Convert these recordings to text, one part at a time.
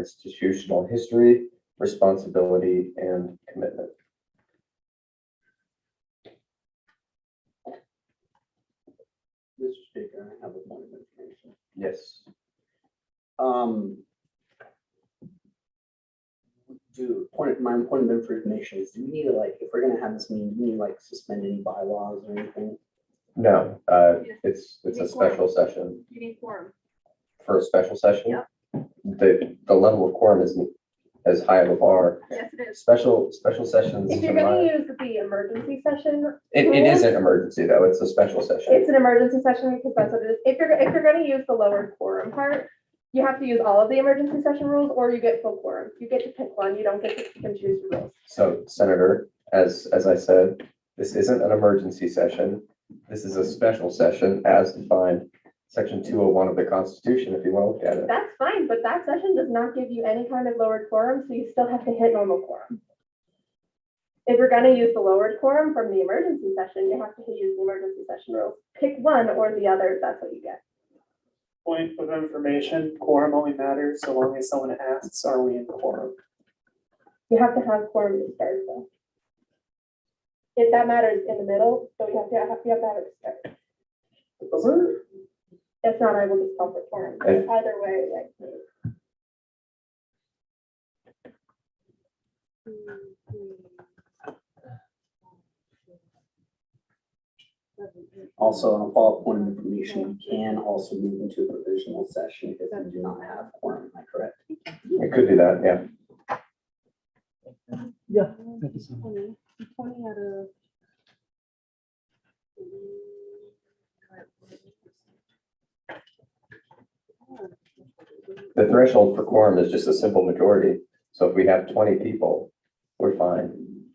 institutional history, responsibility, and commitment. Mr. Speaker, I have a point of information. Yes. My point of information is, do we need to, like, if we're gonna have this meeting, do we need to, like, suspend any bylaws or anything? No, it's a special session. You need quorum. For a special session? Yep. The level of quorum isn't as high of a bar. Yes, it is. Special sessions. If you're gonna use the emergency session. It rules, is an emergency though. It's a special session. It's an emergency session because that's what it is. If you're gonna use the lower quorum part, you have to use all of the emergency session rules or you get full quorum. You get to pick one. You don't get to pick and choose your rules. So Senator, as I said, this isn't an emergency session. This is a special session as defined section 201 of the Constitution, if you want to look at it. That's fine, but that session does not give you any kind of lowered quorum, so you still have to hit normal quorum. If you're gonna use the lowered quorum from the emergency session, you have to use the emergency session rules. Pick one or the other, that's what you get. Point of information, quorum only matters so long as someone asks, are we in quorum? You have to have quorum to start though. If that matters in the middle, so you have to have it to start. Does it? If not, I will just call for quorum. Okay. Either way, like. Also, on a follow-up point of information, we can also move into a provisional session if we do not have quorum, am I correct? We could do that, yeah. Yeah. 20 out of. The threshold for quorum is just a simple majority. So if we have 20 people, we're fine.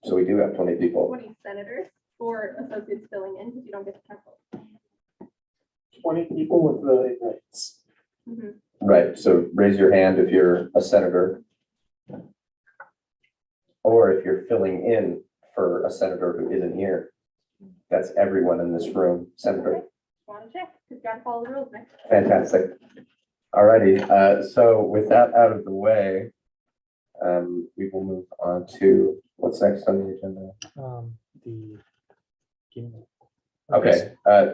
So we do have 20 people. 20 senators or associates filling in because you don't get to count votes. 20 people with voting rights. Right, so raise your hand if you're a senator. Or if you're filling in for a senator who isn't here. That's everyone in this room, Senator. Want to check? Because you got to follow the rules next. Fantastic. Alrighty, so with that out of the way, we will move on to what's next on the agenda. Okay,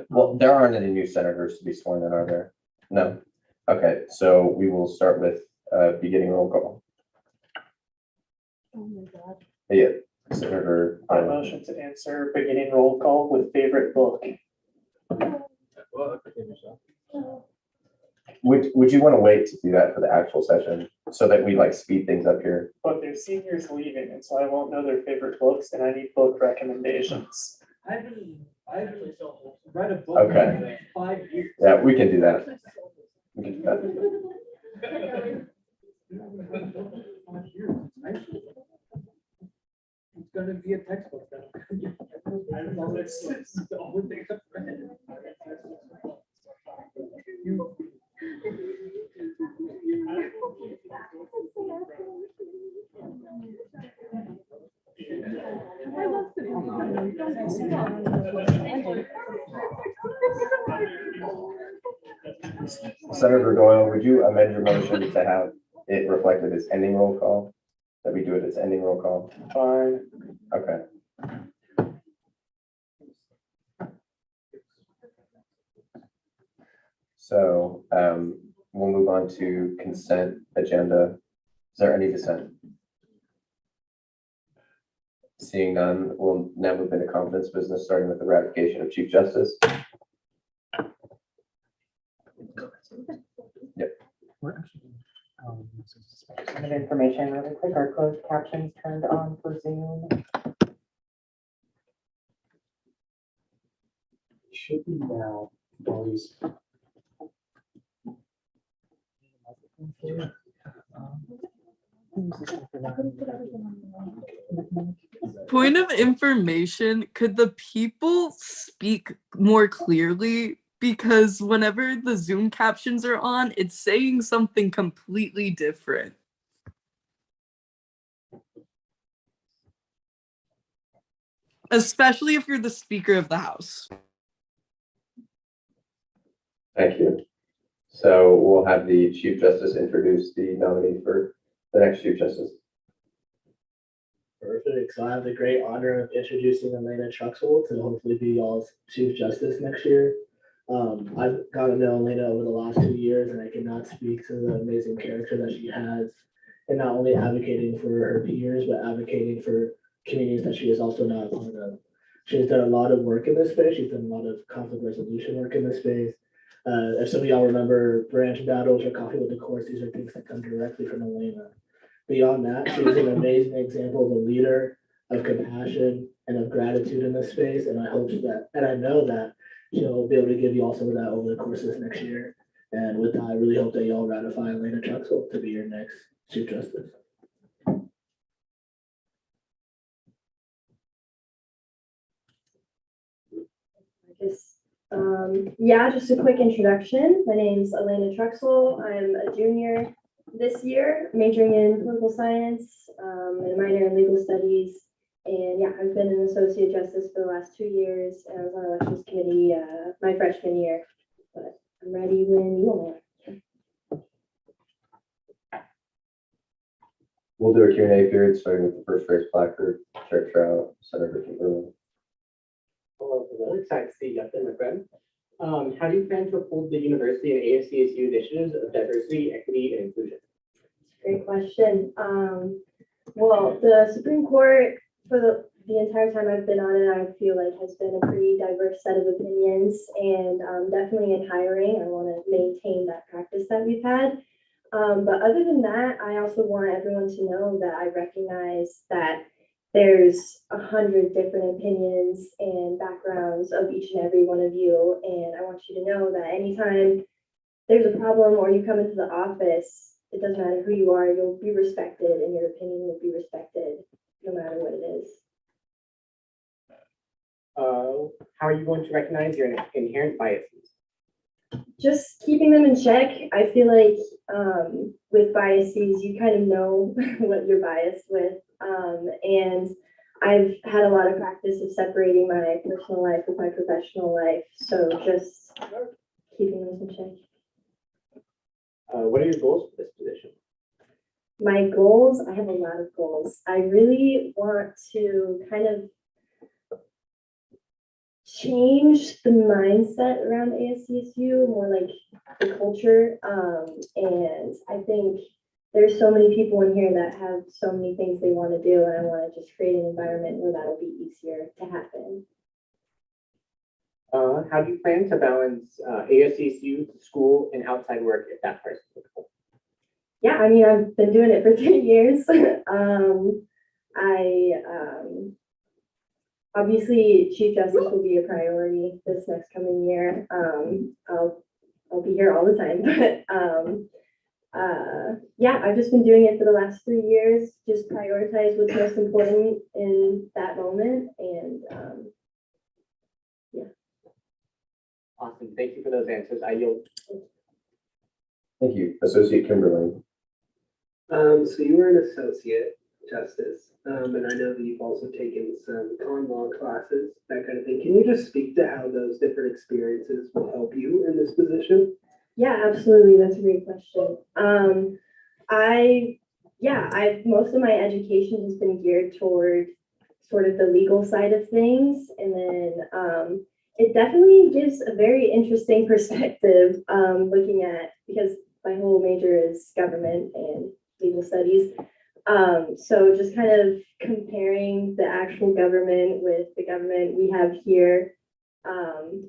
well, there aren't any new senators to be sworn in, are there? No. Okay, so we will start with beginning roll call. Oh my God. Yeah, Senator. I motion to answer beginning roll call with favorite book. Would you want to wait to do that for the actual session so that we like speed things up here? But there's seniors leaving, and so I won't know their favorite books, and I need book recommendations. I've read a book Okay. in like 5 years. Yeah, we can do that. We can do that. It's gonna be a textbook now. I don't know, it's the only thing I've read. Senator Doyle, would you amend your motion to have it reflected as ending roll call? That we do it as ending roll call? Fine. Okay. So we'll move on to consent agenda. Is there any dissent? Seeing none, we'll now move into confidence business, starting with the ratification of Chief Justice. Yep. Some of the information really quick, our closed captions turned on for Zoom. Should be now, always. Point of information, could the people speak more clearly? Because whenever the Zoom captions are on, it's saying something completely different. Especially if you're the Speaker of the House. Thank you. So we'll have the Chief Justice introduce the nominee for the next Chief Justice. Perfect. So I have the great honor of introducing Elena Truxell to hopefully be y'all's Chief Justice next year. I've gotten to know Elena over the last 2 years, and I cannot speak to the amazing character that she has, and not only advocating for her peers, but advocating for communities that she is also not a part of. She has done a lot of work in this space. She's done a lot of conflict resolution work in this space. If some of y'all remember branch battles or coffee with the courts, these are things that come directly from Elena. Beyond that, she is an amazing example of a leader of compassion and of gratitude in this space. And I hope that, and I know that she'll be able to give you all some of that over the course of this next year. And with that, I really hope that y'all ratify Elena Truxell to be your next Chief Justice. Just a quick introduction. My name's Elena Truxell. I'm a junior this year, majoring in political science, and a minor in legal studies. And yeah, I've been an associate justice for the last 2 years, and I was on elections committee my freshman year. But I'm ready when you are. We'll do a Q&A period, starting with the first race placard, Chair Trout, Senator Kimberly. Hello, everyone. Excited to see you up there, my friend. How do you plan to uphold the university and ASCSU initiatives of diversity, equity, and inclusion? Great question. Well, the Supreme Court, for the entire time I've been on it, I feel like has been a pretty diverse set of opinions, and definitely in hiring, I want to maintain that practice that we've had. But other than that, I also want everyone to know that I recognize that there's 100 different opinions and backgrounds of each and every one of you. And I want you to know that anytime there's a problem or you come into the office, it doesn't matter who you are, you'll be respected and your opinion will be respected no matter what it is. How are you going to recognize your inherent biases? Just keeping them in check. I feel like with biases, you kind of know what you're biased with. And I've had a lot of practice of separating my personal life with my professional life. So just keeping those in check. What are your goals for this position? My goals, I have a lot of goals. I really want to kind of change the mindset around ASCSU, more like the culture. And I think there's so many people in here that have so many things they want to do, and I want to just create an environment where that'll be easier to happen. How do you plan to balance ASCSU, school, and outside work if that part is applicable? Yeah, I mean, I've been doing it for 3 years. Obviously, Chief Justice will be a priority this next coming year. I'll be here all the time, but yeah, I've just been doing it for the last 3 years. Just prioritize what's most important in that moment, and yeah. Awesome. Thank you for those answers. I yield. Thank you. Associate Kimberly. So you were an associate justice, and I know that you've also taken some common law classes, that kind of thing. Can you just speak to how those different experiences will help you in this position? Yeah, absolutely. That's a great question. Most of my education has been geared toward sort of the legal side of things, and then it definitely gives a very interesting perspective looking at, because my whole major is government and legal studies. So just kind of comparing the actual government with the government we have here,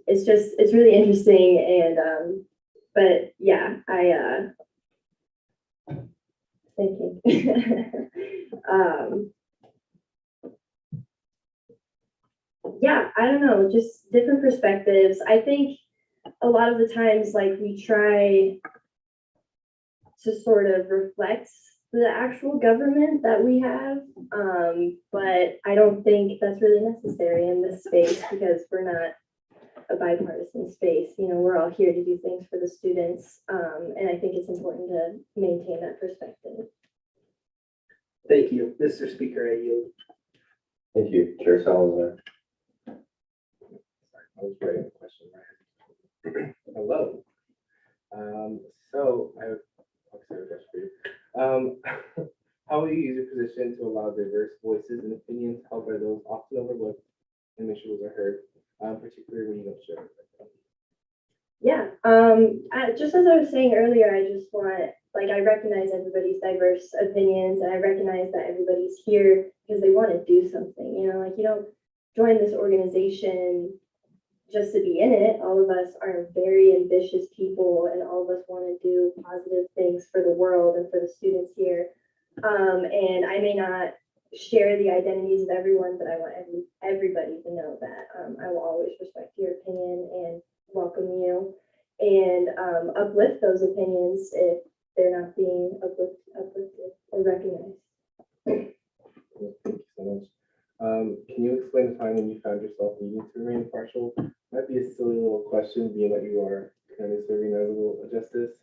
it's really interesting. And but yeah, thank you. Yeah, I don't know, just different perspectives. I think a lot of the times, like, we try to sort of reflect the actual government that we have, but I don't think that's really necessary in this space, because we're not a bipartisan space. You know, we're all here to do things for the students, and I think it's important to maintain that perspective. Thank you, Mr. Speaker. I yield. Thank you. Chair Salazar. I was writing a question right. Hello. So I have obviously a question for you. How will you use your position to allow diverse voices and opinions held by those often overlooked and make sure those are heard, particularly when you don't share? Yeah, just as I was saying earlier, I just want, like, I recognize everybody's diverse opinions, and I recognize that everybody's here because they want to do something, you know, like, you don't join this organization just to be in it. All of us are very ambitious people, and all of us want to do positive things for the world and for the students here. And I may not share the identities of everyone, but I want everybody to know that I will always respect your opinion and welcome you, and uplift those opinions if they're not being uplifted or recognized. Thank you so much. Can you explain the time when you found yourself needing to remain impartial? Might be a silly little question, being that you are currently serving as a justice.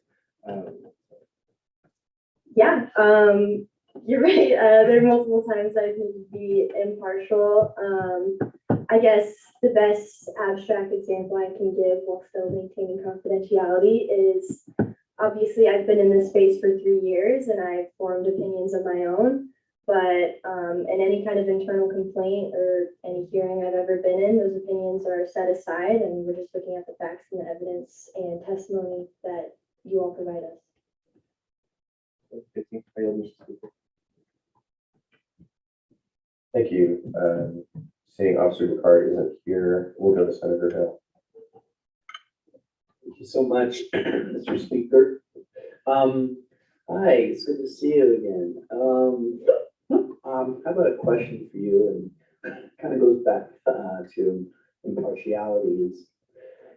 Yeah, you're right. There are multiple times I've needed to be impartial. I guess the best abstract example I can give while still maintaining confidentiality is, obviously I've been in this space for 3 years and I've formed opinions of my own, but in any kind of internal complaint or any hearing I've ever been in, those opinions are set aside and we're just looking at the facts and the evidence and testimony that you all provide us. Thank you. Seeing Officer Ricard isn't here, we'll go to Senator Hill. Thank you so much, Mr. Speaker. Hi, it's good to see you again. How about a question for you, and kind of goes back to impartiality. Is,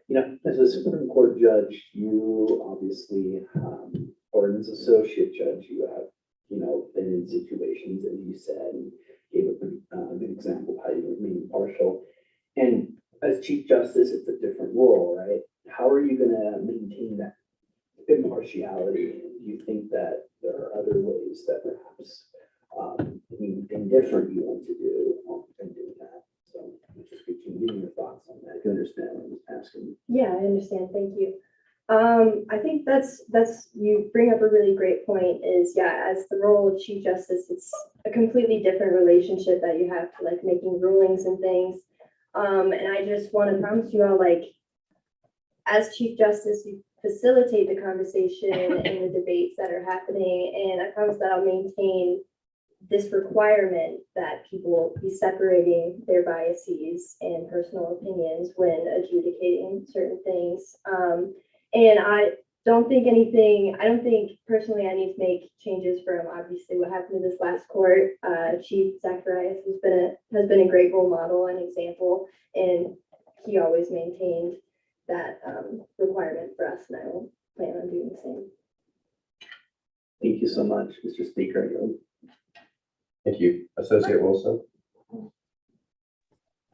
you know, as a Supreme Court judge, you obviously, or as associate judge, you have, you know, been in situations, as you said, and gave a pretty good example of how you remain impartial. And as Chief Justice, it's a different role, right? How are you going to maintain that impartiality? Do you think that there are other ways that perhaps anything different you want to do in doing that? So just give me your thoughts on that. If you understand what I'm asking. Yeah, I understand. Thank you. I think that's you bring up a really great point. Is, yeah, as the role of Chief Justice, it's a completely different relationship that you have to, like, making rulings and things. And I just want to promise you all, like, as Chief Justice, you facilitate the conversation and the debates that are happening, and I promise that I'll maintain this requirement that people be separating their biases and personal opinions when adjudicating certain things. And I don't think personally I need to make changes from obviously what happened in this last court. Chief Zacharias has been a great role model and example, and he always maintained that requirement for us, and I will plan on doing the same. Thank you so much, Mr. Speaker. Thank you. Associate Wilson.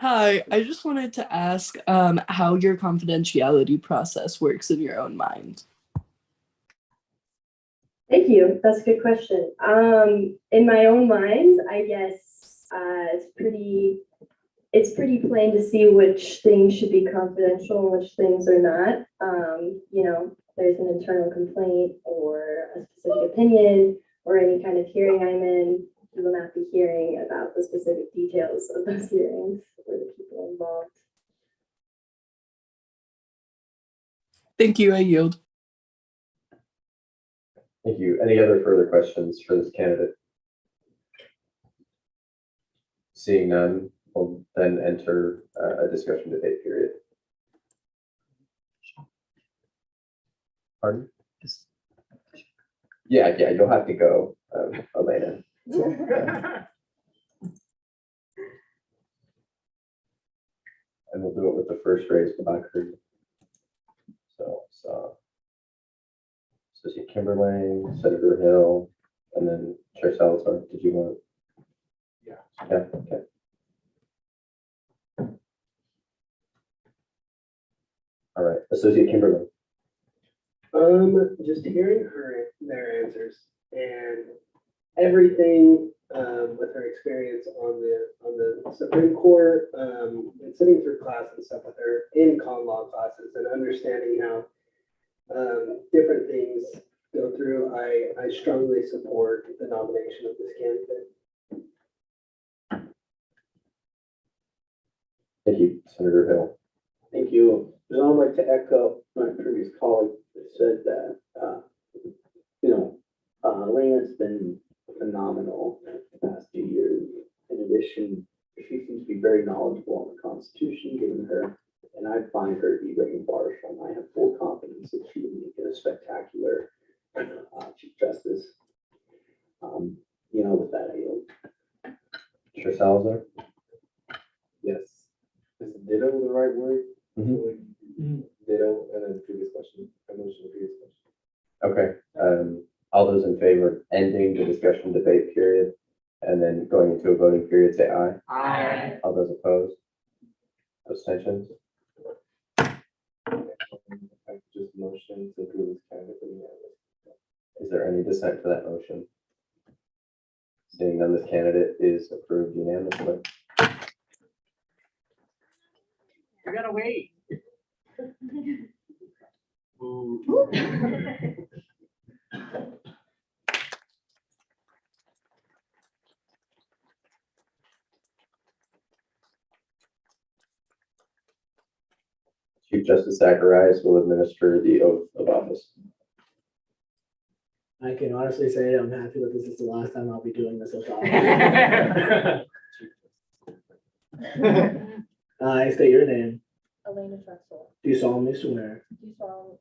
Hi, I just wanted to ask how your confidentiality process works in your own mind. Thank you. That's a good question. In my own mind, I guess it's pretty plain to see which things should be confidential and which things are not. You know, there's an internal complaint or a specific opinion or any kind of hearing I'm in, you will not be hearing about the specific details of those hearings or the people involved. Thank you, I yield. Thank you. Any other further questions for this candidate? Seeing none, we'll then enter a discussion debate period. Pardon? Yeah, you'll have to go, Elena. And we'll do it with the first raised placard. So Associate Kimberlane, Senator Hill, and then Chair Salazar. Did you want? Yeah. Yeah. Okay. All right, Associate Kimberlane. Just hearing their answers and everything with her experience on the Supreme Court, and sitting through class and stuff with her in con law classes and understanding how different things go through, I strongly support the nomination of this candidate. Thank you, Senator Hill. Thank you. And I would like to echo my previous colleague that said that, Lena's been phenomenal the past 2 years. In addition, she seems to be very knowledgeable on the Constitution, given her, and I find her to be very impartial, and I have full confidence that she would make it a spectacular Chief Justice. With that, I yield. Chair Salazar? Yes. Is ditto the right word? Mhm. Ditto, and then previous question, I motion the previous question. Okay, all those in favor of ending the discussion debate period and then going into a voting period, say aye. Aye. All those opposed? Abstentions? I just motion to approve this candidate for unanimous. Is there any dissent to that motion? Seeing none, this candidate is approved unanimously. We gotta wait. Chief Justice Zacharias will administer the oath of office. I can honestly say I'm happy that this is the last time I'll be doing this with all. I state your name. Elena Trexel, Do solemnly swear do solemnly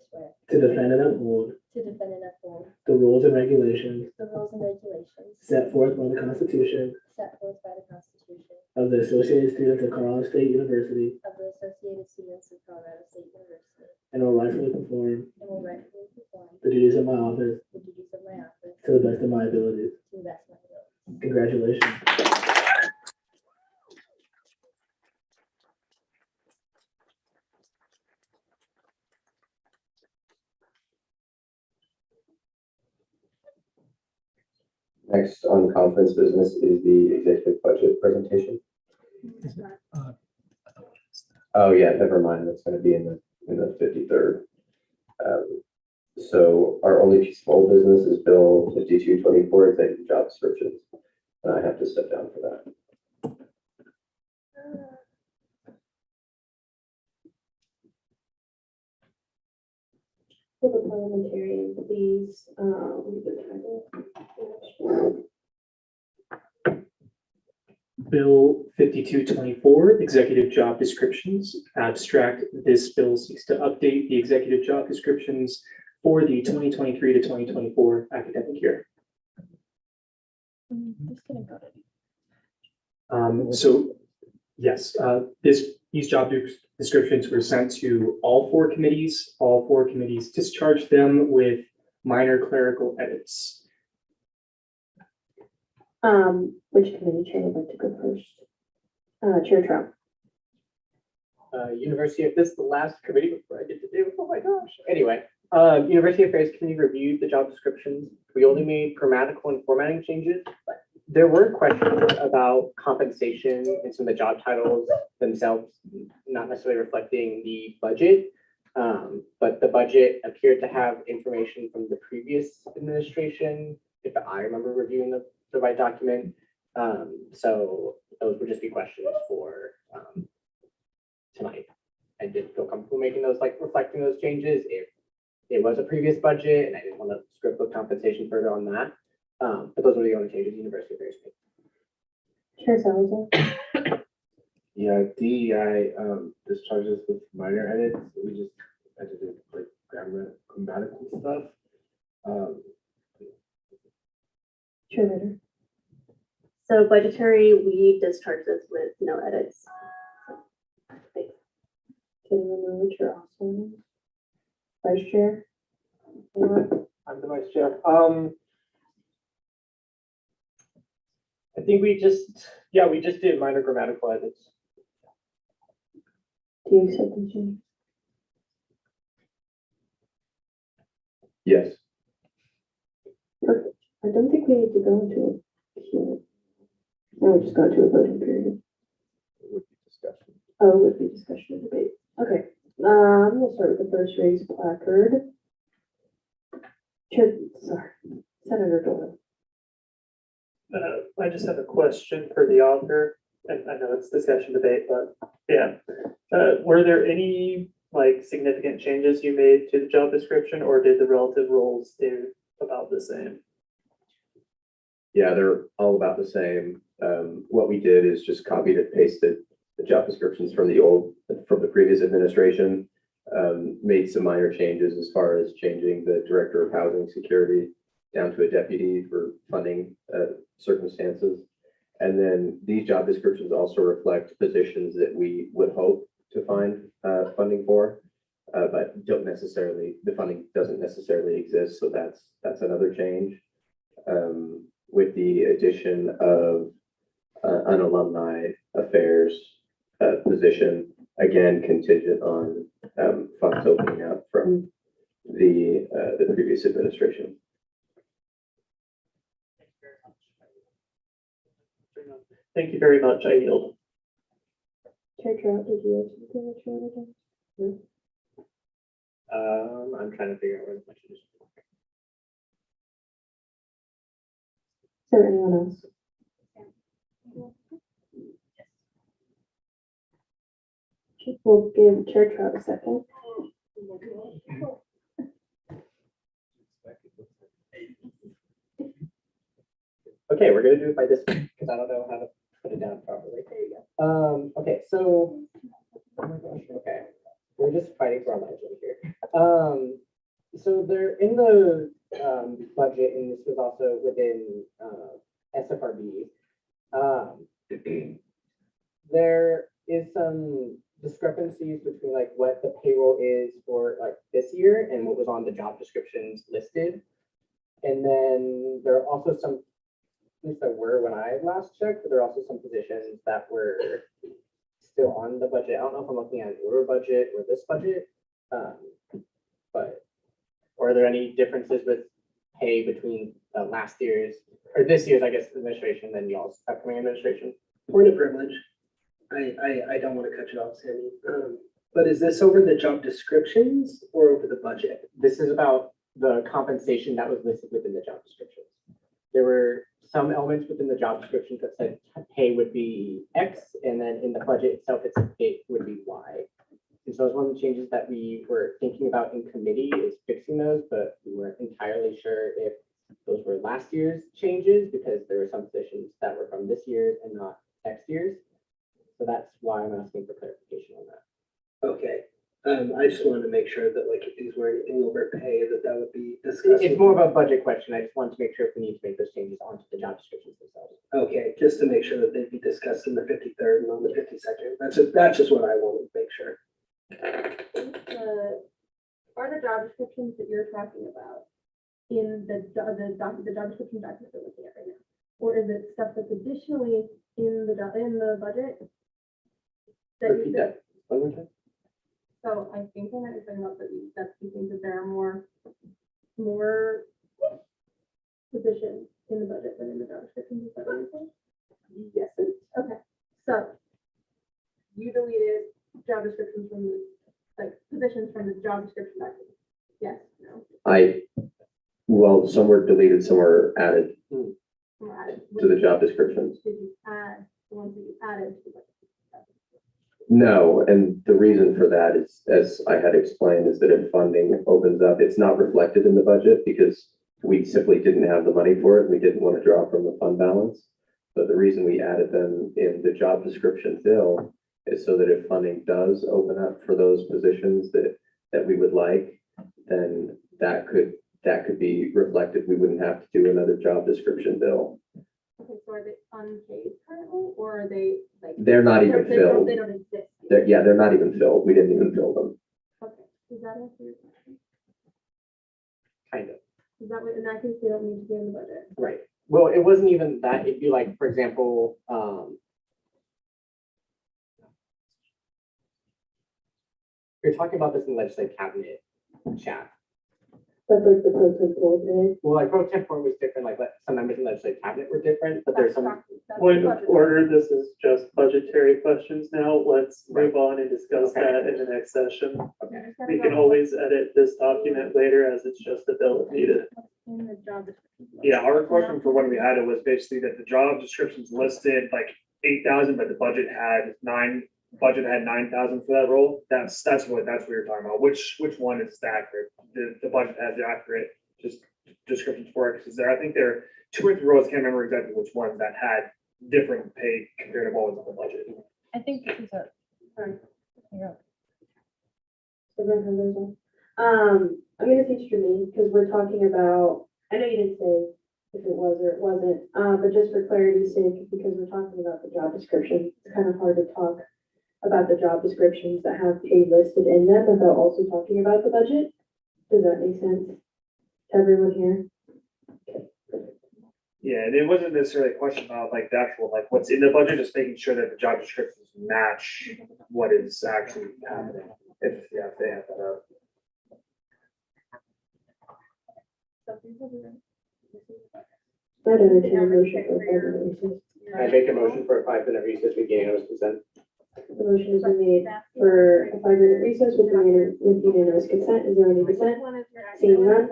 swear to defend and uphold to defend and uphold the rules and regulations the rules and regulations set forth by the Constitution set forth by the Constitution of the Associated Students of Colorado State University of the Associated Students of Colorado State University, and will rightfully perform and will rightfully perform the duties of my office the duties of my office to the best of my abilities. to the best of my ability. Congratulations. Next on conference business is the executive budget presentation. Oh, yeah, never mind. That's going to be in the 53rd. So our only piece of old business is Bill 5224, executive job descriptions. And I have to step down for that. For the parliamentarian, please, read the title. Bill 5224, Executive Job Descriptions. Abstract, this bill seeks to update the executive job descriptions for the 2023 to 2024 academic year. Just gonna go to. So yes, these job descriptions were sent to all four committees. All four committees discharged them with minor clerical edits. Which committee chair would like to go first? Chair Trump. University, this is the last committee before I get to do, oh my gosh. Anyway, University Affairs Committee reviewed the job descriptions. We only made grammatical and formatting changes. There were questions about compensation and some of the job titles themselves, not necessarily reflecting the budget. But the budget appeared to have information from the previous administration, if I remember reviewing the right document. So those would just be questions for tonight. I didn't feel comfortable making those, like reflecting those changes if it was a previous budget and I didn't want to script the compensation further on that. But those were the only changes University Affairs made. Chair Salazar. Yeah, DEI discharges with minor edits. We just had to do like grammatical stuff. Chair Ritter. So budgetary, we discharge this with no edits. Thanks. Can we remove Chair Austin? Vice Chair? Anyone? I'm the vice chair. I think we just did minor grammatical edits. Do you accept the change? Yes. Perfect. I don't think we need to go into a Q&A. No, we just go to a voting period. It would be discussion. Oh, it would be discussion and debate. Okay, We'll start with the first raised placard. Senator Doyle. I just have a question for the author, and I know it's discussion debate, but yeah. Were there any like significant changes you made to the job description, or did the relative roles stay about the same? Yeah, they're all about the same. What we did is just copied and pasted the job descriptions from the previous administration. Made some minor changes as far as changing the director of housing security down to a deputy for funding circumstances. And then these job descriptions also reflect positions that we would hope to find funding for, but the funding doesn't necessarily exist. So that's another change. With the addition of an alumni affairs position, again, contingent on funds opening up from the previous administration. Thank you very much. I yield. Chair Trout, did you have something that you wanted to? I'm trying to figure out where the question is. Is there anyone else? We'll give Chair Trout a second. Okay, we're gonna do it by this because I don't know how to put it down properly. There you go. Okay, so oh my gosh, okay. We're just fighting for our lives over here. So they're in the budget, and this was also within SFRB. There is some discrepancies between like what the payroll is for like this year and what was on the job descriptions listed. And then there are also some, at least there were when I last checked, but there are also some positions that were still on the budget. I don't know if I'm looking at your budget or this budget, but are there any differences with pay between last year's or this year's, I guess, administration than y'all's upcoming administration? Point of privilege. I don't want to cut you off, Sammy. But is this over the job descriptions or over the budget? This is about the compensation that was listed within the job descriptions. There were some elements within the job descriptions that said pay would be X, and then in the budget itself, it would be Y. And so it's one of the changes that we were thinking about in committee is fixing those, but we weren't entirely sure if those were last year's changes because there were some positions that were from this year and not next year's. So that's why I'm asking for clarification on that. Okay. I just wanted to make sure that like if these were anything over pay, that would be discussed. It's more of a budget question. I just wanted to make sure if we need to make those changes onto the job descriptions themselves. Okay, just to make sure that they'd be discussed in the 53rd and on the 52nd. That's just what I wanted to make sure. Are the job descriptions that you're talking about in the job description document we're looking at right now? Or is it stuff that's additionally in the budget? Repeat that. One more time. So I think when I was talking about that you think that there are more positions in the budget than in the job description. Is that what you're saying? Yes. Okay, so you deleted job descriptions from the, like, positions from the job description document? Yes, no? Well, some were deleted, some were added Some were added. to the job descriptions. Did you add the ones that you added to the budget? No, and the reason for that is, as I had explained, is that if funding opens up, it's not reflected in the budget because we simply didn't have the money for it. We didn't want to draw from the fund balance. But the reason we added them in the job description bill is so that if funding does open up for those positions that we would like, then that could be reflected. We wouldn't have to do another job description bill. Okay, so are they unpaid currently, or are they like? They're not even filled. They don't exist. They're not even filled. We didn't even fill them. Okay, does that answer your question? Kind of. Is that what, in that case, they don't need to be in the budget? Right. Well, it wasn't even that. It'd be like, for example, you're talking about this in legislative cabinet chat. That's like the pro temporal today. Well, like pro tempore was different, like some members in the legislative cabinet were different, but there's some. Point of order, this is just budgetary questions now. Let's move on and discuss that in the next session. Okay. We can always edit this document later as it's just a bill if needed. In the job description. Yeah, our question for when we had it was basically that the job descriptions listed like 8,000, but the budget had 9,000 for that role. That's what you're talking about. Which one is accurate? The budget has the accurate just descriptions for it. Because I think there are 2 or 3 roles, can't remember exactly which ones that had different pay compared to what was on the budget. I think this is a. Sorry. I'm gonna teach Jermaine, because we're talking about, I know you didn't say if it was or it wasn't, but just for clarity's sake, because we're talking about the job description, it's kind of hard to talk about the job descriptions that have pay listed in them without also talking about the budget. Does that make sense to everyone here? Yeah, and it wasn't necessarily a question about like the actual, like what's in the budget, just making sure that the job descriptions match what is actually happening. If they have that up. I'd entertain a motion for a 5-minute recess. I make a motion for a 5-minute recess beginning notice consent. The motion has been made for a 5-minute recess with unanimous consent. Is there any dissent? Seeing none.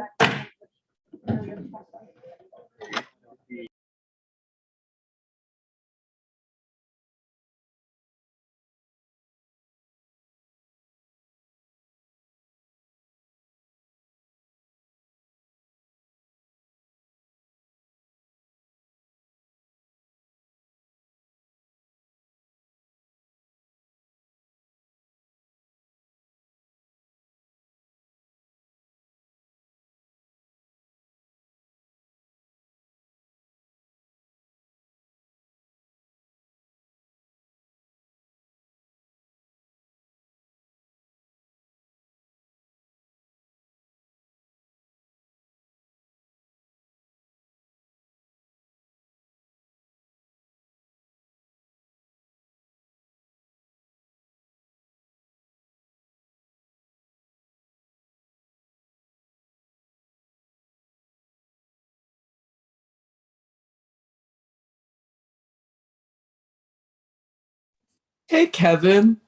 Hey, Kevin.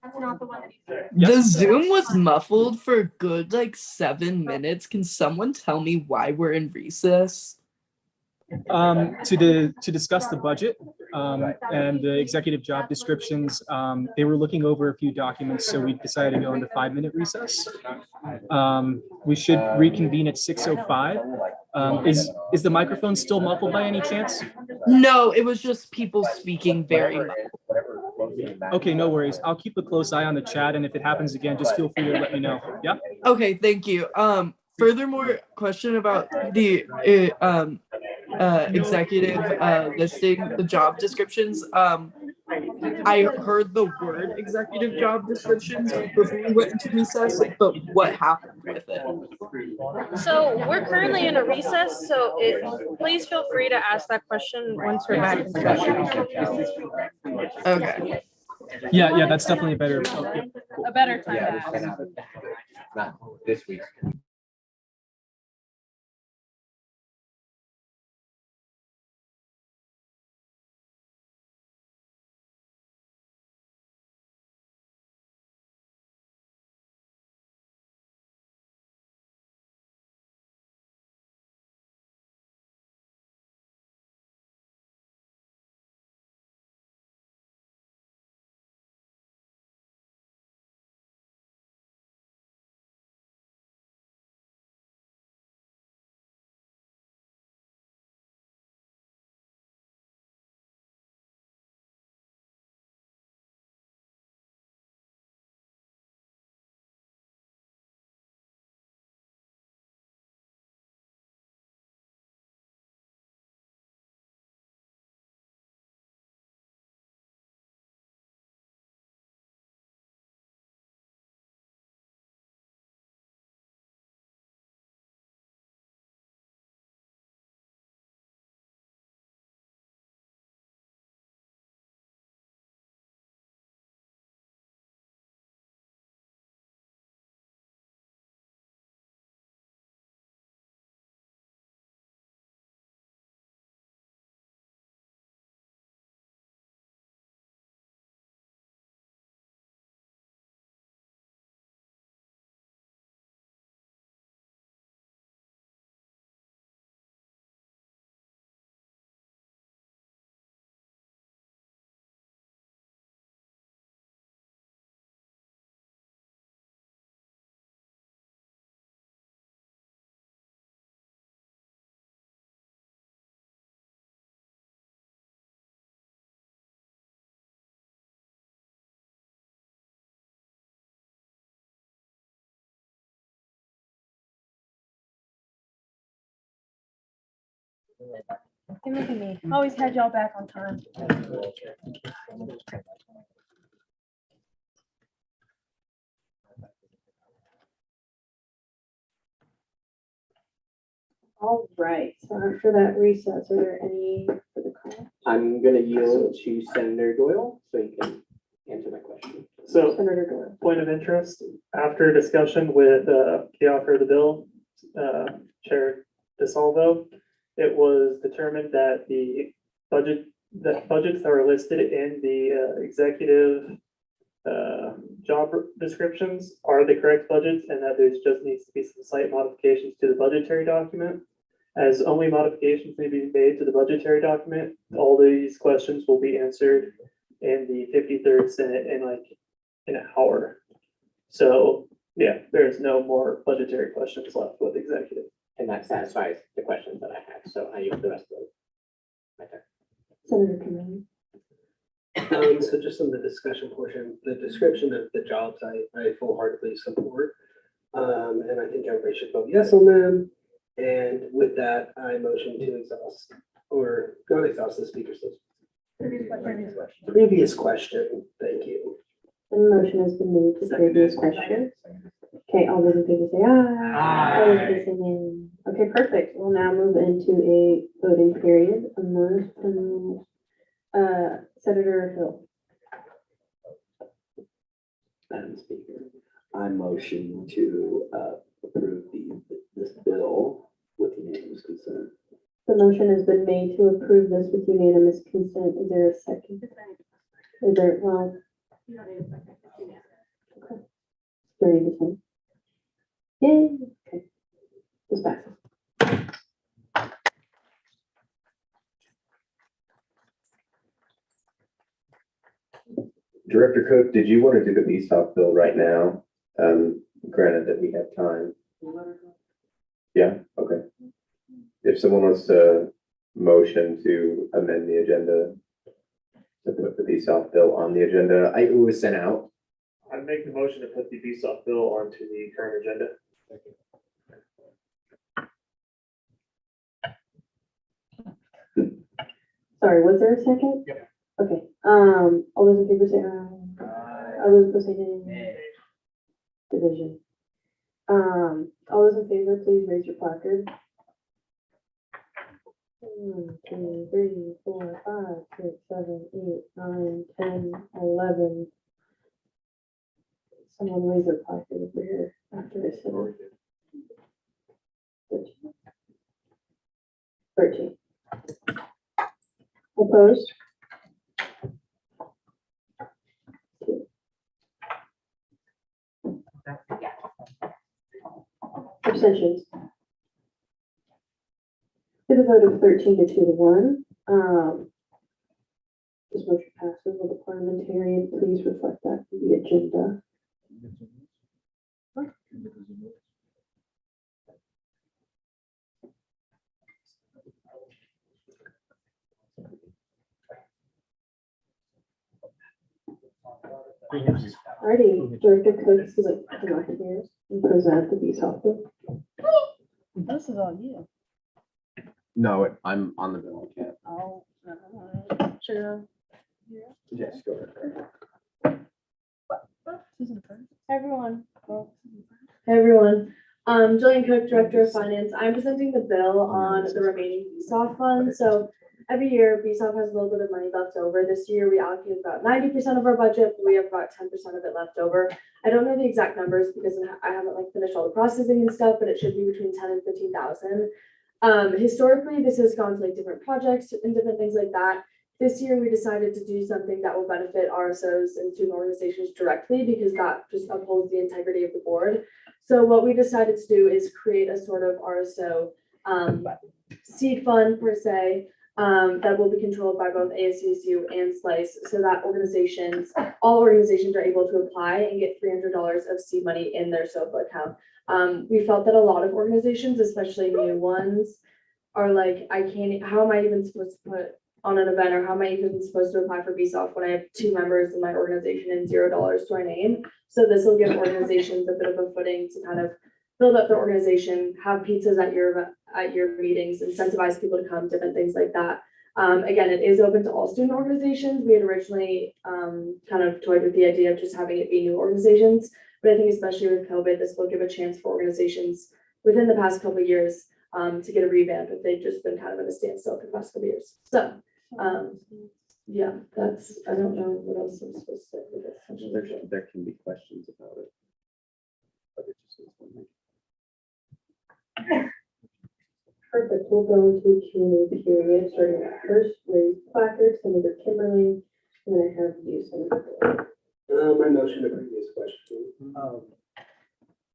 That's not the one that you said. The Zoom was muffled for a good like 7 minutes. Can someone tell me why we're in recess? To discuss the budget and the executive job descriptions, they were looking over a few documents, so we decided to go into 5-minute recess. We should reconvene at 6:05. Is the microphone still muffled by any chance? No, it was just people speaking very much. Okay, no worries. I'll keep a close eye on the chat, and if it happens again, just feel free to let me know. Yeah. Okay, thank you. Furthermore, question about the executive listing, the job descriptions. I heard the word executive job descriptions before we went into recess, but what happened with it? So we're currently in a recess, so please feel free to ask that question once we're back in session. Okay. Yeah, that's definitely a better. A better time to ask. Not this week. Hey, look at me. Always had y'all back on time. All right, so after that recess, are there any for the call? I'm gonna yield to Senator Doyle, so you can answer my question. So, Senator Doyle. point of interest, after discussion with the author of the bill, Chair DeSalvo, it was determined that budgets that are listed in the executive job descriptions are the correct budgets, and that there just needs to be some slight modifications to the budgetary document. As only modifications may be made to the budgetary document, all these questions will be answered in the 53rd Senate in like an hour. So yeah, there's no more budgetary questions left with executive. And that satisfies the questions that I have, so I yield the rest of my turn. Senator Kamali. So just on the discussion portion, the description of the jobs, I full-heartedly support. And I think everybody should vote yes on them. And with that, I motion to exhaust, or not exhaust the speaker's list. Previous question, thank you. The motion has been made to previous question. Okay, all those in favor say aye. All those opposed say nay. Okay, perfect. We'll now move into a voting period. Senator Hill. Madam Speaker, I motion to approve this bill with unanimous consent. The motion has been made to approve this with unanimous consent. Is there a second? Is there, well, You don't need a second. It's unanimous. okay. 30%. Yay, okay. This passes. Director Cook, did you want to do the VSOP bill right now? Granted that we have time. Yeah, okay. If someone wants to motion to amend the agenda to put the VSOP bill on the agenda, it was sent out. I'd make the motion to put the VSOP bill onto the current agenda. Sorry, was there a second? Yep. Okay, all those in favor say aye. All those opposed say nay. Division. All those in favor, please raise your placard. 1, 2, 3, 4, 5, 6, 7, 8, 9, 10, 11. Someone raise their placard over here after I said it. 13. 13. Opposed? 2. Abstentions? With a vote of 13 to 2 to 1, this motion passes. Will the parliamentarian please reflect that in the agenda? Alrighty, Director Cook, is it come up here and present the VSOP bill? This is on you. No, I'm on the bill. I can't. Oh, sure. Yes, go ahead. Susan first. Everyone. Hey everyone, Jillian Cook, Director of Finance. I'm presenting the bill on the remaining BSOF fund. So every year, BSOF has a little bit of money left over. This year, we allocated about 90% of our budget, but we have about 10% of it left over. I don't know the exact numbers because I haven't like finished all the processing and stuff, but it should be between 10 and 15,000. Historically, this has gone to like different projects and different things like that. This year, we decided to do something that will benefit RSOs and student organizations directly because that just upholds the integrity of the board. So what we decided to do is create a sort of RSO seed fund per se that will be controlled by both ASCSU and SLICE so that all organizations are able to apply and get $300 of seed money in their SOFA account. We felt that a lot of organizations, especially new ones, are like, how am I even supposed to put on an event, or how am I even supposed to apply for BSOF when I have 2 members in my organization and $0 to our name? So this will give organizations a bit of a footing to kind of build up their organization, have pizzas at your at your meetings, incentivize people to come, different things like that. Again, it is open to all student organizations. We had originally kind of toyed with the idea of just having it be new organizations, but I think especially with COVID, this will give a chance for organizations within the past couple of years to get a revamp if they've just been kind of in a standstill for the past couple of years. So, yeah, that's, I don't know what else I'm supposed to say with this. There can be questions about it. But it just is one thing. Perfect, we'll go into a Q&A period, starting at first raise placard, Senator Kimberly, and then I have you, Senator Bill. My motion to previous question.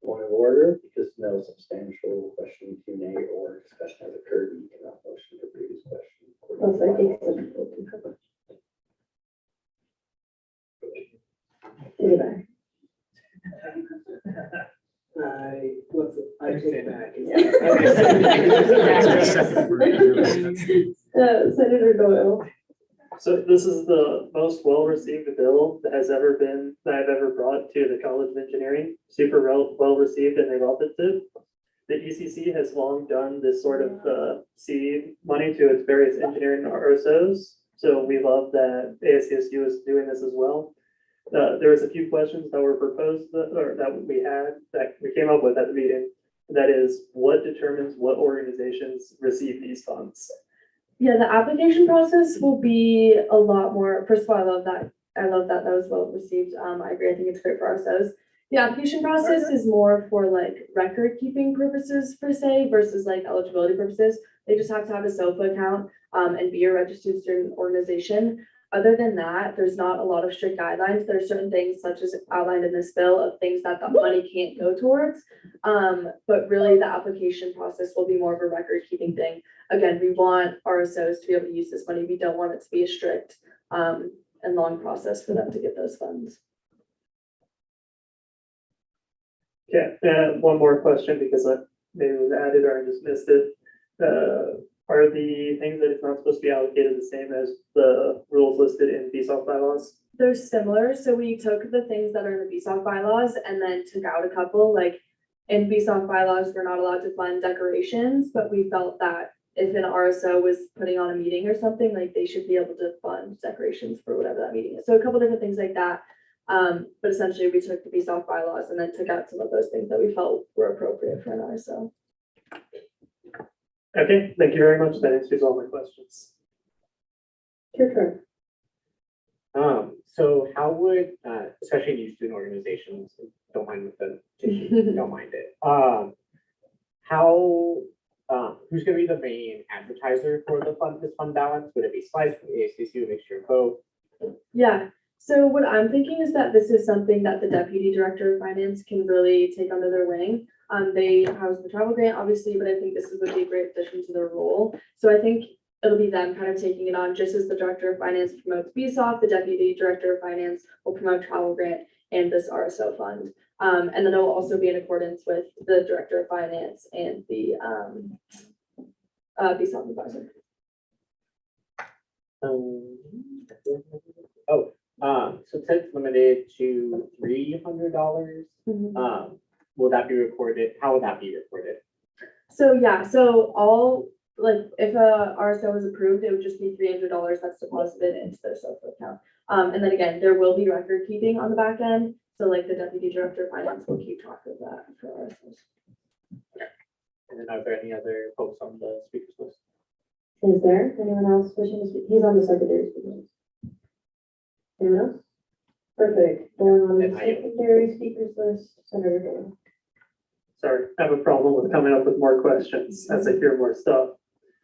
Point of order, because no substantial question, Q&A or discussion has occurred, you cannot motion for previous question. Also, I think some people can cover. Anyway. I take it back. Senator Doyle. So this is the most well-received bill that I've ever brought to the College of Engineering. Super well-received, and they love it too. The ECC has long done this sort of seed money to its various engineering RSOs. So we love that ASCSU is doing this as well. There was a few questions that were proposed or that we came up with at the meeting. That is, what determines what organizations receive these funds? Yeah, the application process will be a lot more, first of all, I love that. That was well received. I agree. I think it's great for ourselves. The application process is more for like record keeping purposes per se versus like eligibility purposes. They just have to have a SOFA account and be a registered student organization. Other than that, there's not a lot of strict guidelines. There are certain things such as outlined in this bill of things that the money can't go towards. But really the application process will be more of a record keeping thing. Again, we want RSOs to be able to use this money. We don't want it to be a strict and long process for them to get those funds. Okay, one more question because maybe it was added or I just missed it. Are the things that it's not supposed to be allocated the same as the rules listed in BSOF bylaws? They're similar. So we took the things that are in the BSOF bylaws and then took out a couple. Like in BSOF bylaws, we're not allowed to fund decorations, but we felt that if an RSO was putting on a meeting or something, like they should be able to fund decorations for whatever that meeting is. So a couple different things like that. But essentially we took the BSOF bylaws and then took out some of those things that we felt were appropriate for an RSO. Okay, thank you very much. That answers all my questions. Your turn. So how would, especially new student organizations, don't mind with the tissue, don't mind it. Who's gonna be the main advertiser for this fund balance? Would it be Slice, ASCSU, a mixture of both? Yeah, so what I'm thinking is that this is something that the Deputy Director of Finance can really take under their wing. They house the travel grant, obviously, but I think this would be a great addition to their role. So I think it'll be them kind of taking it on, just as the Director of Finance promotes BSOF, the Deputy Director of Finance will promote travel grant and this RSO fund. And then it will also be in accordance with the Director of Finance and the BSOF advisor. So it says limited to $300. Will that be recorded? How would that be recorded? So yeah, so all, like, if a RSO is approved, it would just be $300 that's deposited into their SOFA account. And then again, there will be record keeping on the back end. So like the Deputy Director of Finance will keep track of that for RSOs. And then are there any other folks on the speakers list? Is there anyone else wishing to speak? He's on the secondary speaker list. Anyone else? Perfect. Going on the secondary speakers list, Senator Doyle. Sorry, I have a problem with coming up with more questions as I hear more stuff.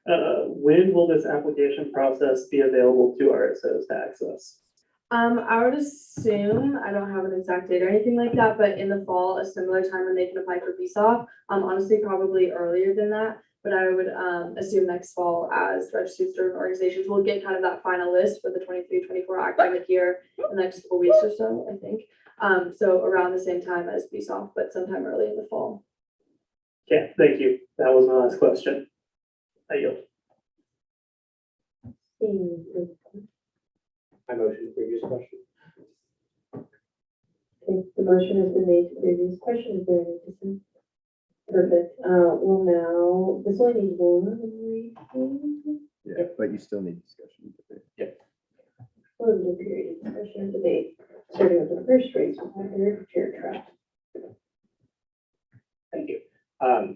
When will this application process be available to RSOs to access? I would assume, I don't have an exact date or anything like that, but in the fall, a similar time when they can apply for BSOF. Honestly, probably earlier than that, but I would assume next fall as registered student organizations will get kind of that final list for the 23-24 academic year in the next couple weeks or so, I think. So around the same time as BSOF, but sometime early in the fall. Okay, thank you. That was my last question. I yield. I motion the previous question. Okay, the motion has been made to previous question. Is there any dissent? Perfect. We'll now This only needs one reading. Yeah, but you still need discussion. Limited period of discussion and debate, starting with the first race with chair track. Thank you.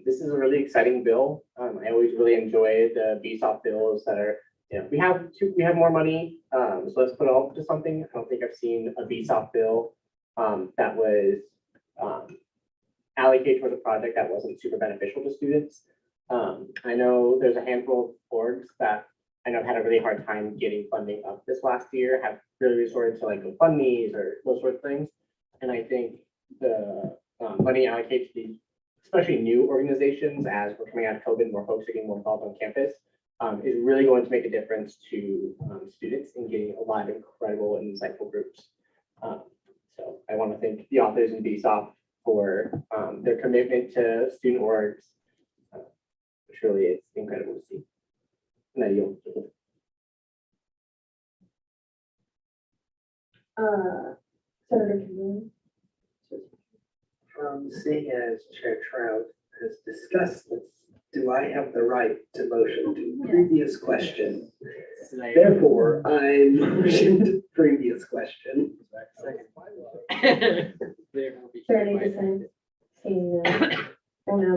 This is a really exciting bill. I always really enjoy the BSOP bills that are, we have more money, so let's put it all to something. I don't think I've seen a BSOP bill that was allocated towards a project that wasn't super beneficial to students. I know there's a handful of orgs that I know had a really hard time getting funding up this last year, have really resorted to like GoFundMe's or those sorts of things. And I think the money allocated to these, especially new organizations, as we're coming out of COVID, more folks are getting more involved on campus, is really going to make a difference to students in getting a lot of incredible and insightful groups. So I want to thank the authors in BSOP for their commitment to student orgs. Surely it's incredible to see. And I yield. Senator Kimberly. Seeing as Chair Trout has discussed this, do I have the right to motion to previous question? Therefore, I motioned previous question. Turning to sign. Seeing none. We'll now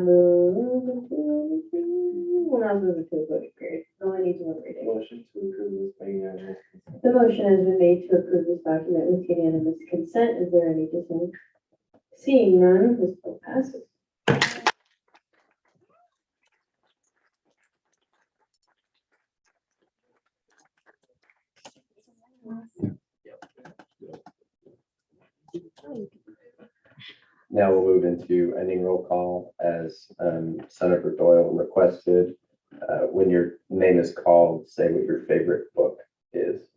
move into a voting period. No one needs one reading. Motion to approve this being The motion has been made to approve this document with unanimous consent. Is there any dissent? Seeing none, this bill passes. Now we'll move into ending roll call as Senator Doyle requested. When your name is called, say what your favorite book is.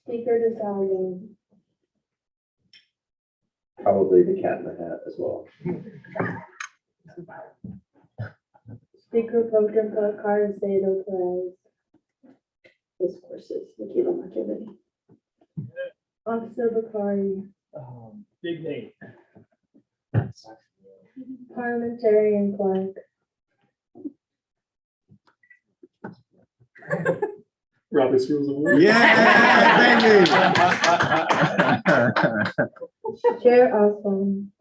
Speaker DeSalvo. Probably The Cat in the Hat as well. Speaker Pro Tem Carcedo Perez. Discourses, Nikita Machiavelli. Officer Bakari. Big name. Parliamentarian Clark. Robert's Rules of Order. Chair Osborne.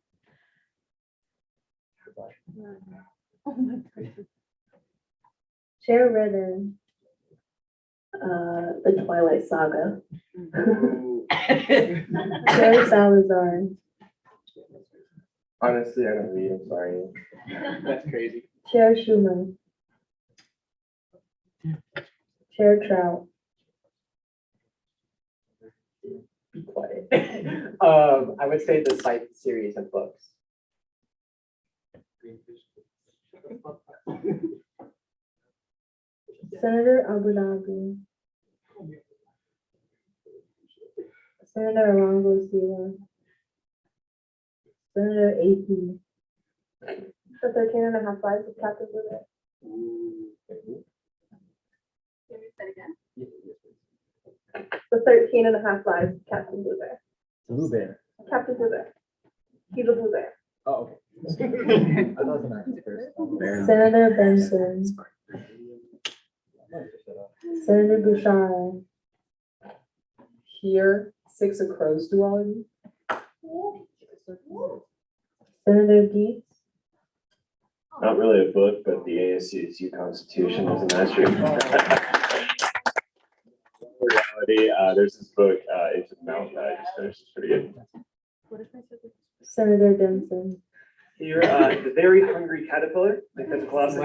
Chair Ritter. The Twilight Saga. Chair Salazar. Honestly, I don't read, I'm sorry. That's crazy. Chair Schumer. Chair Trout. Be quiet. I would say the Sight series of books. Senator Abu Dhabi. Senator Arango Sila. Senator AP. The 13.5 lives of Captain Bluebear. Can we say it again? The 13.5 lives of Captain Bluebear. Blue Bear. Captain Bluebear. He's a blue bear. Oh, okay. I thought it was an active person. Senator Benson. Senator Bouchard. Here, 6 of Crows duality. Senator Dietz. Not really a book, but the ASCSU Constitution is a nice read. Reality, there's this book, Into the Mountain, that I just finished. It's pretty good. Senator Denson. Here, The Very Hungry Caterpillar, I think that's a classic.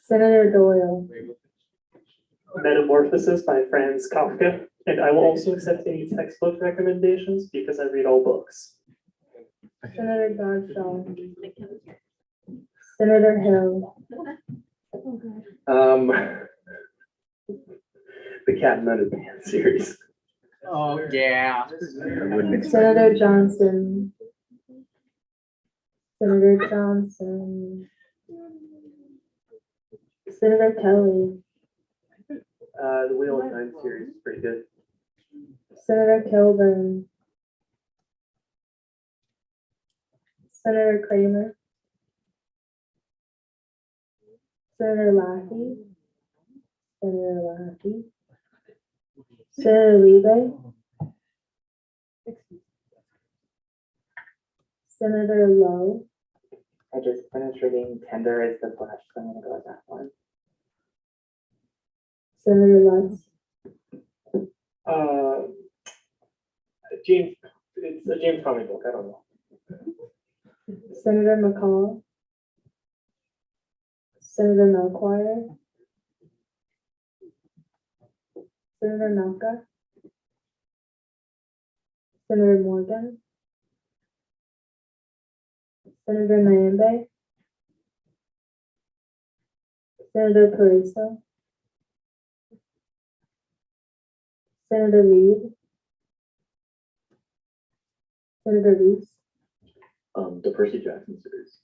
Senator Doyle. Metamorphosis by Franz Kafka. And I will also accept any textbook recommendations because I read all books. Senator Godshaw. Senator Hill. The Cat in the Hat series. Oh, yeah. Senator Johnson. Senator Johnson. Senator Kelly. The Wheel of Time series is pretty good. Senator Kilburn. Senator Kramer, Senator Laffey, Senator Libe, Senator Lowe, I just finished reading Tender is the Flesh, so I'm gonna go with that one. Senator Lutz, James, it's a James comic book, I don't know. Senator McCall, Senator Melchior, Senator Naka, Senator Morgan, Senator Nyambe, Senator Parisa, Senator Reed, Senator Reese, The Percy Jackson series.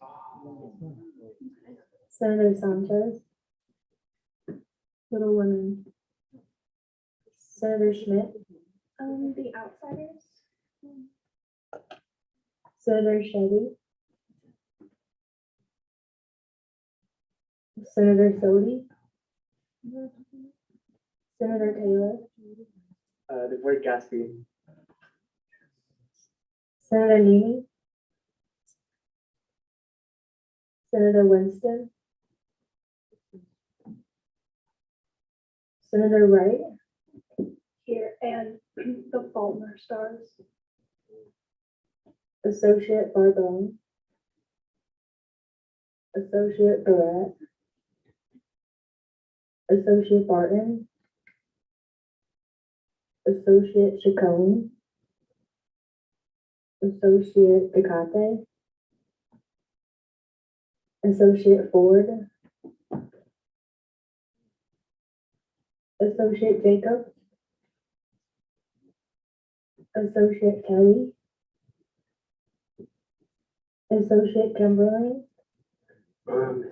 Senator Sanchez, Little Women, Senator Schmidt, The Outsiders. Senator Shetty, Senator Sodi, Senator Taylor, The Great Gatsby. Senator Neely, Senator Winston, Senator Wright, Here, and the Faulkner Stars. Associate Barbone, Associate Barrett, Associate Barton, Associate Chacon, Associate Decate, Associate Ford, Associate Jacob, Associate Kelly, Associate Kimberly,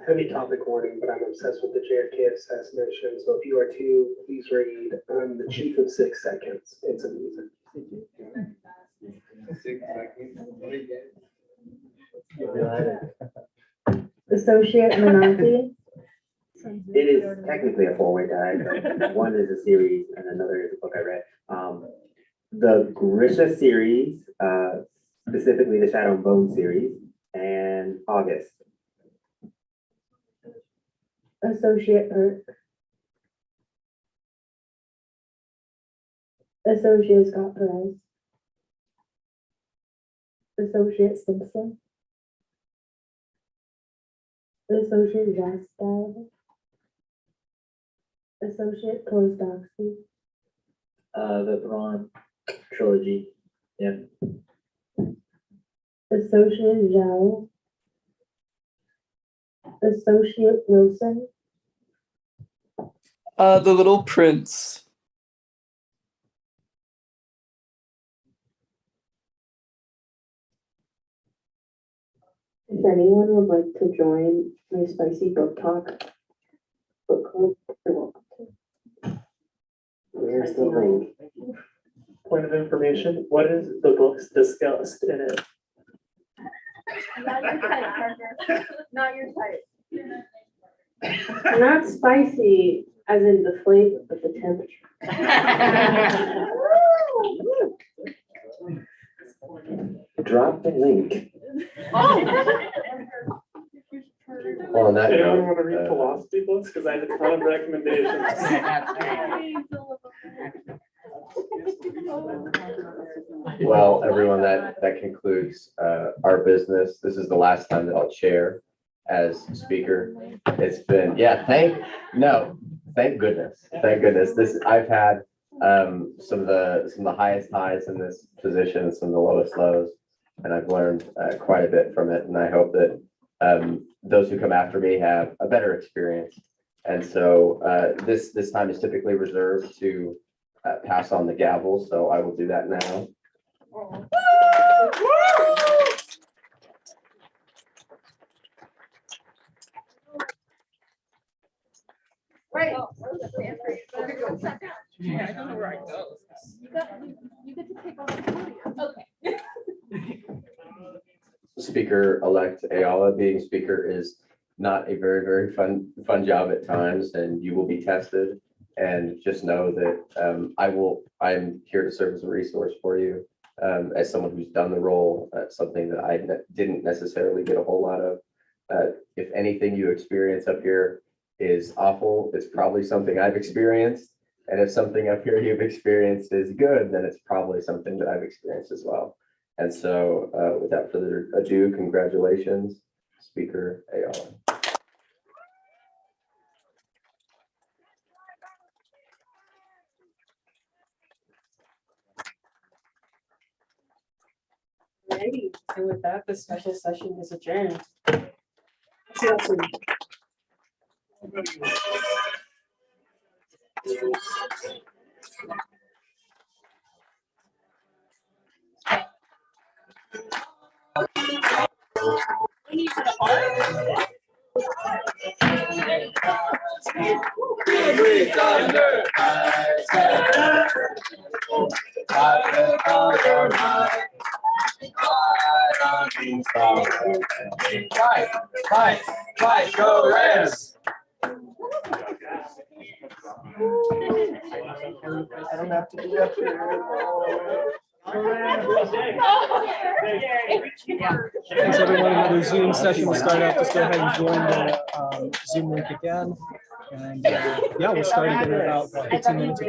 Heavy topic warning, but I'm obsessed with the JFK assassination, so if you are too, please read, The Chief of 6 Seconds. It's amazing. 6 seconds. Associate Menante, It is technically a four-way tie, but one is a series and another is a book I read. The Grisha series, specifically the Shadow and Bone series, and August. Associate Perk, Associate Scott Perez, Associate Simpson, Associate Zastad, Associate Kozdoksky, The Thrawn trilogy. Yeah. Associate Zhao, Associate Wilson, The Little Prince. If anyone would like to join my spicy book talk book club, you're welcome to. Where's the link? Point of information, what is the books discussed in it? Not your type, Parker. Not your type. Not spicy as in the flavor, but the temperature. Drop the link. Oh. Well, on that Anyone note, want to read philosophy books? Because I have a ton of recommendations. well, everyone, that concludes our business. This is the last time that I'll chair as speaker. It's been, thank goodness. Thank goodness. I've had some of the highest highs in this position, some of the lowest lows, and I've learned quite a bit from it. And I hope that those who come after me have a better experience. And so this time is typically reserved to pass on the gavel, so I will do that now. Right. Yeah, I don't know where I go. You get to take all the podium. Okay. Speaker-elect Ayala, being speaker is not a very, very fun job at times, and you will be tested. And just know that I'm here to serve as a resource for you. As someone who's done the role, something that I didn't necessarily get a whole lot of. If anything you experience up here is awful, it's probably something I've experienced. And if something up here you've experienced is good, then it's probably something that I've experienced as well. And so without further ado, congratulations, Speaker Ayala. Alrighty, and with that, the special session is adjourned. Fight, go Reds! I don't have to do that. Thanks everyone. Another Zoom session will start up. Just go ahead and join the Zoom link again. And yeah, we'll start in about 15 minutes.